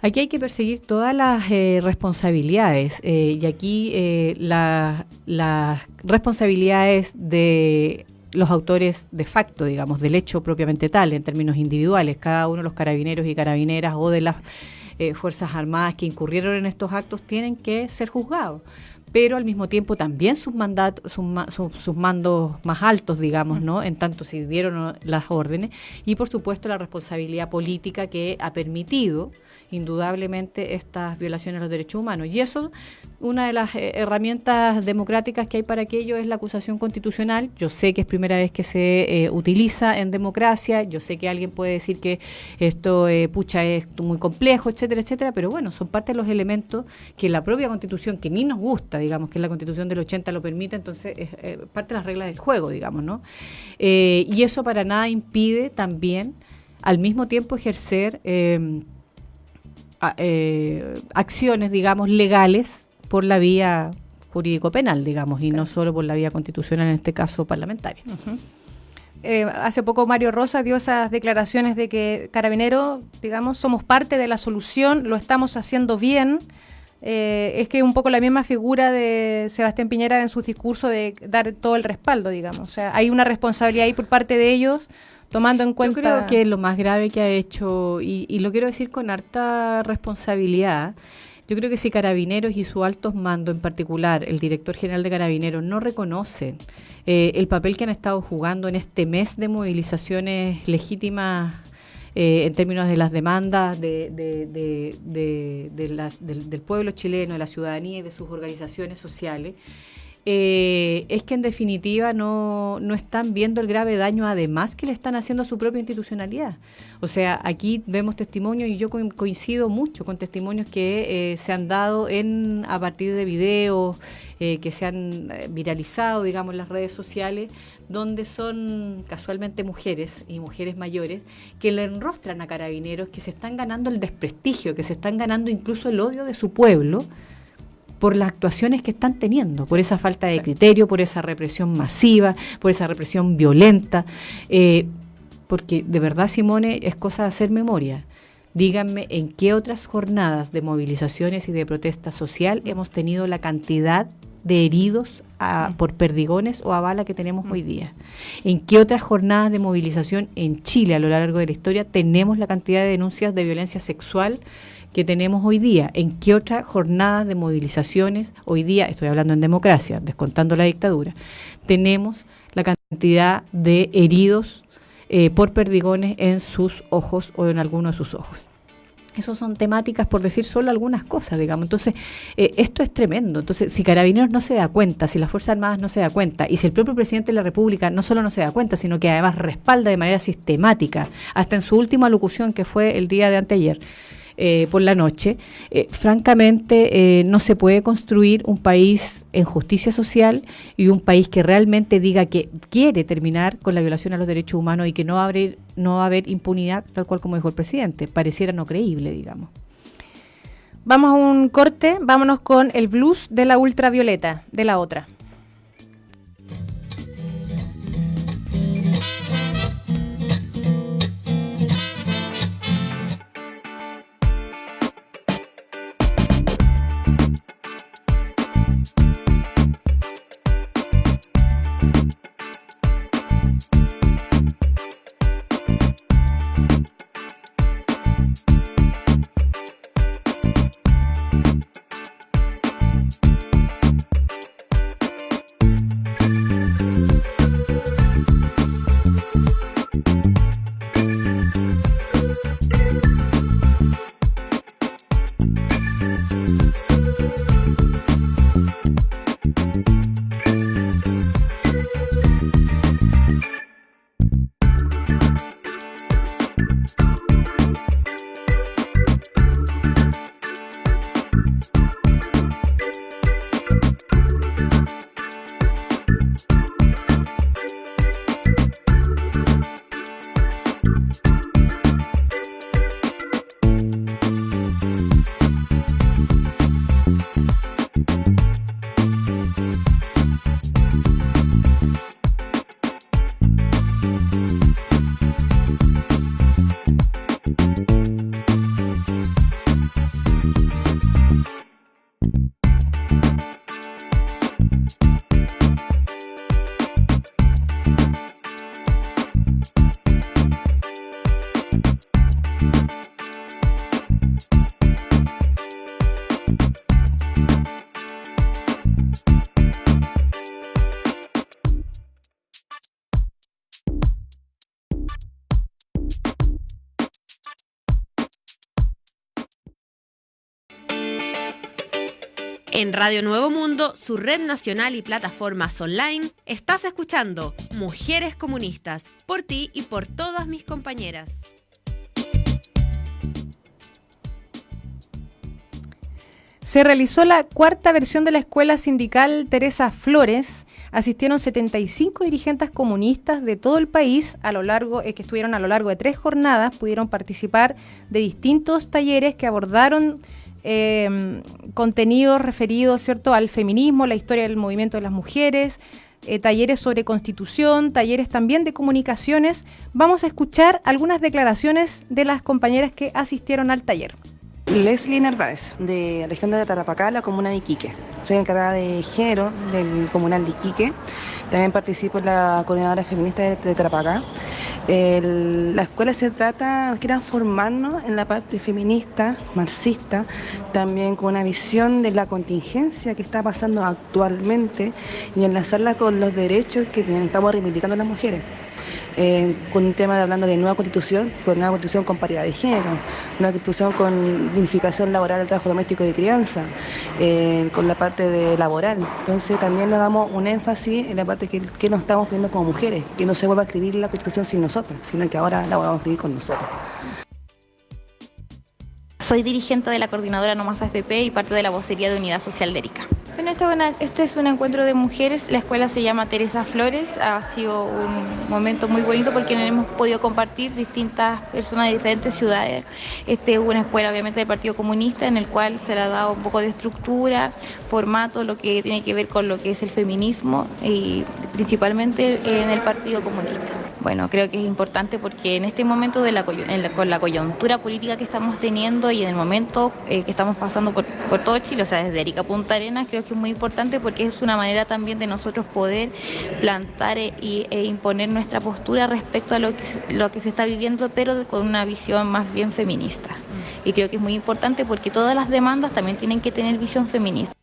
Aquí hay que perseguir todas las responsabilidades y aquí las responsabilidades de los autores de facto, digamos, del hecho propiamente tal, en términos individuales, cada uno de los carabineros y carabineras o de las Fuerzas Armadas que incurrieron en estos actos tienen que ser juzgados. Pero al mismo tiempo también sus mandos más altos, digamos, ¿no? En tanto si dieron las órdenes, y por supuesto la responsabilidad política que ha permitido indudablemente estas violaciones a los derechos humanos. Y eso, una de las herramientas democráticas que hay para aquello es la acusación constitucional. Yo sé que es primera vez que se utiliza en democracia, yo sé que alguien puede decir que esto es muy complejo, etcétera, etcétera, pero bueno, son parte de los elementos que la propia Constitución, que ni nos gusta, digamos, que la Constitución del 80 lo permite, entonces es parte de las reglas del juego, digamos, ¿no? Y eso para nada impide también, al mismo tiempo, ejercer acciones, digamos, legales por la vía jurídico-penal, digamos, y no solo por la vía constitucional, en este caso parlamentaria. Hace poco Mario Rosa dio esas declaraciones de que Carabineros, digamos, somos parte de la solución, lo estamos haciendo bien. Es que un poco la misma figura de Sebastián Piñera en sus discursos de dar todo el respaldo, digamos. O sea, hay una responsabilidad ahí por parte de ellos, tomando en cuenta... Yo creo que lo más grave que ha hecho, y lo quiero decir con harta responsabilidad, yo creo que si Carabineros y su altos mando, en particular el director general de Carabineros, no reconocen el papel que han estado jugando en este mes de movilizaciones legítimas en términos de las demandas del pueblo chileno, de la ciudadanía y de sus organizaciones sociales, es que en definitiva no están viendo el grave daño además que le están haciendo a su propia institucionalidad. O sea, aquí vemos testimonios, y yo coincido mucho con testimonios que se han dado a partir de videos que se han viralizado, digamos, en las redes sociales, donde son casualmente mujeres y mujeres mayores que le enrostran a Carabineros, que se están ganando el desprestigio, que se están ganando incluso el odio de su pueblo, por las actuaciones que están teniendo, por esa falta de criterio, por esa represión masiva, por esa represión violenta, porque de verdad, Simone, es cosa de hacer memoria. Díganme en qué otras jornadas de movilizaciones y de protesta social hemos tenido la cantidad de heridos por perdigones o a bala que tenemos hoy día. ¿En qué otras jornadas de movilización en Chile a lo largo de la historia tenemos la cantidad de denuncias de violencia sexual que tenemos hoy día? ¿En qué otras jornadas de movilizaciones hoy día, estoy hablando en democracia, descontando la dictadura, tenemos la cantidad de heridos por perdigones en sus ojos o en alguno de sus ojos? Esas son temáticas, por decir solo algunas cosas, digamos. Entonces, esto es tremendo. Entonces, si Carabineros no se da cuenta, si las Fuerzas Armadas no se da cuenta, y si el propio presidente de la República no solo no se da cuenta, sino que además respalda de manera sistemática, hasta en su última alocución, que fue el día de anteayer, por la noche, francamente no se puede construir un país en justicia social y un país que realmente diga que quiere terminar con la violación a los derechos humanos y que no va a haber impunidad, tal cual como dijo el presidente. Pareciera no creíble, digamos. Vamos a un corte, vámonos con el blues de la ultravioleta, de La Otra. En Radio Nuevo Mundo, su red nacional y plataformas online, estás escuchando Mujeres Comunistas, por ti y por todas mis compañeras. Se realizó la cuarta versión de la Escuela Sindical Teresa Flores. Asistieron 75 dirigentes comunistas de todo el país que estuvieron a lo largo de 3 jornadas. Pudieron participar de distintos talleres que abordaron contenidos referidos, ¿cierto?, al feminismo, la historia del movimiento de las mujeres, talleres sobre constitución, talleres también de comunicaciones. Vamos a escuchar algunas declaraciones de las compañeras que asistieron al taller. Leslie Narváez, de la región de Tarapacá, la comuna de Iquique. Soy encargada de género del comunal de Iquique. También participo en la coordinadora feminista de Tarapacá. La escuela querían formarnos en la parte feminista, marxista, también con una visión de la contingencia que está pasando actualmente y enlazarla con los derechos que estamos reivindicando las mujeres. Con un tema hablando de nueva constitución con paridad de género, nueva constitución con dignificación laboral del trabajo doméstico y de crianza, con la parte de laboral. Entonces también le damos un énfasis en la parte que nos estamos viendo como mujeres, que no se vuelva a escribir la constitución sin nosotras, sino que ahora la vamos a escribir con nosotros. Soy dirigente de la coordinadora No Más AFP y parte de la vocería de Unidad Social de Arica. Bueno, este es un encuentro de mujeres, la escuela se llama Teresa Flores, ha sido un momento muy bonito porque hemos podido compartir distintas personas de diferentes ciudades. Es una escuela obviamente del Partido Comunista en el cual se le ha dado un poco de estructura, formato, lo que tiene que ver con lo que es el feminismo y principalmente en el Partido Comunista. Bueno, creo que es importante porque en este momento con la coyuntura política que estamos teniendo y en el momento que estamos pasando por todo Chile, o sea, desde Arica a Punta Arenas, creo que es muy importante porque es una manera también de nosotros poder plantar e imponer nuestra postura respecto a lo que se está viviendo, pero con una visión más bien feminista. Y creo que es muy importante porque todas las demandas también tienen que tener visión feminista.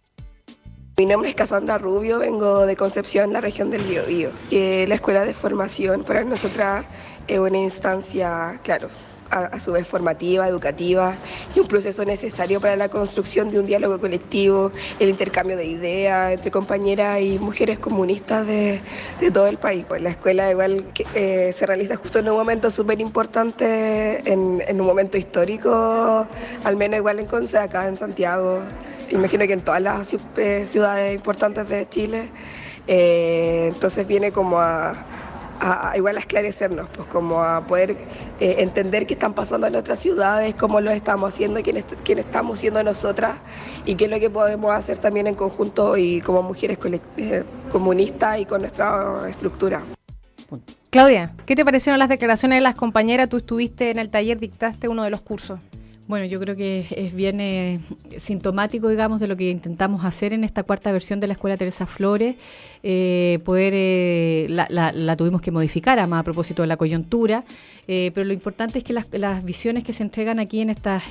Mi nombre es Cassandra Rubio, vengo de Concepción, la región del Biobío, que la escuela de formación para nosotras es una instancia, claro, a su vez formativa, educativa y un proceso necesario para la construcción de un diálogo colectivo, el intercambio de ideas entre compañeras y mujeres comunistas de todo el país. Pues la escuela igual que, se realiza justo en un momento súper importante, en un momento histórico, al menos igual en Conce, acá en Santiago, imagino que en todas las ciudades importantes de Chile, entonces viene como igual a esclarecernos, pues como a poder entender qué están pasando en nuestras ciudades, cómo lo estamos haciendo, quién estamos siendo nosotras y qué es lo que podemos hacer también en conjunto y como mujeres comunistas y con nuestra estructura. Claudia, ¿qué te parecieron las declaraciones de las compañeras? Tú estuviste en el taller, dictaste uno de los cursos. Bueno, yo creo que es bien sintomático, digamos, de lo que intentamos hacer en esta cuarta versión de la Escuela Teresa Flores. La tuvimos que modificar además a propósito de la coyuntura, pero lo importante es que las visiones que se entregan aquí en estas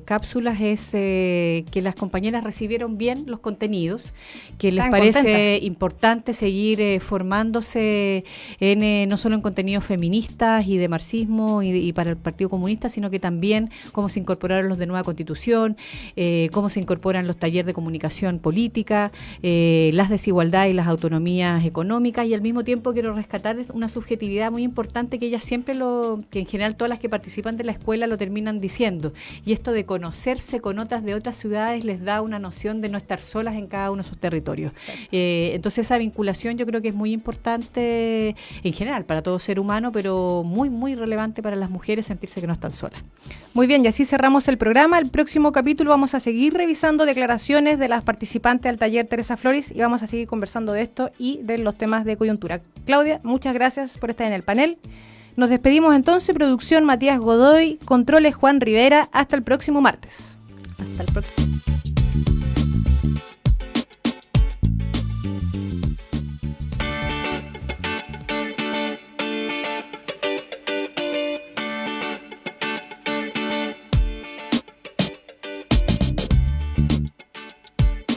cápsulas es que las compañeras recibieron bien los contenidos, que les parece importante seguir formándose no solo en contenidos feministas y de marxismo y para el Partido Comunista, sino que también cómo se incorporaron los de nueva constitución, cómo se incorporan los talleres de comunicación política, las desigualdades y las autonomías económicas, y al mismo tiempo quiero rescatar una subjetividad muy importante que ellas siempre que en general todas las que participan de la escuela lo terminan diciendo, y esto de conocerse con otras de otras ciudades les da una noción de no estar solas en cada uno de sus territorios. Entonces esa vinculación yo creo que es muy importante en general para todo ser humano, pero muy muy relevante para las mujeres sentirse que no están solas. Muy bien, y así cerramos el programa. El próximo capítulo vamos a seguir revisando declaraciones de las participantes al taller Teresa Flores y vamos a seguir conversando de esto y de los temas de coyuntura. Claudia, muchas gracias por estar en el panel. Nos despedimos entonces. Producción Matías Godoy, controles Juan Rivera. Hasta el próximo martes. Hasta el próximo.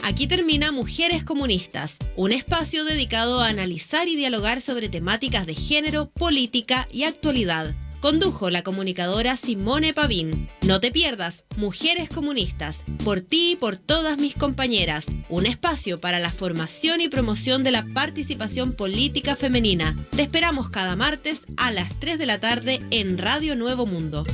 Aquí termina Mujeres Comunistas, un espacio dedicado a analizar y dialogar sobre temáticas de género, política y actualidad. Condujo la comunicadora Simone Pavín. No te pierdas Mujeres Comunistas, por ti y por todas mis compañeras. Un espacio para la formación y promoción de la participación política femenina. Te esperamos cada martes a las 3 de la tarde en Radio Nuevo Mundo.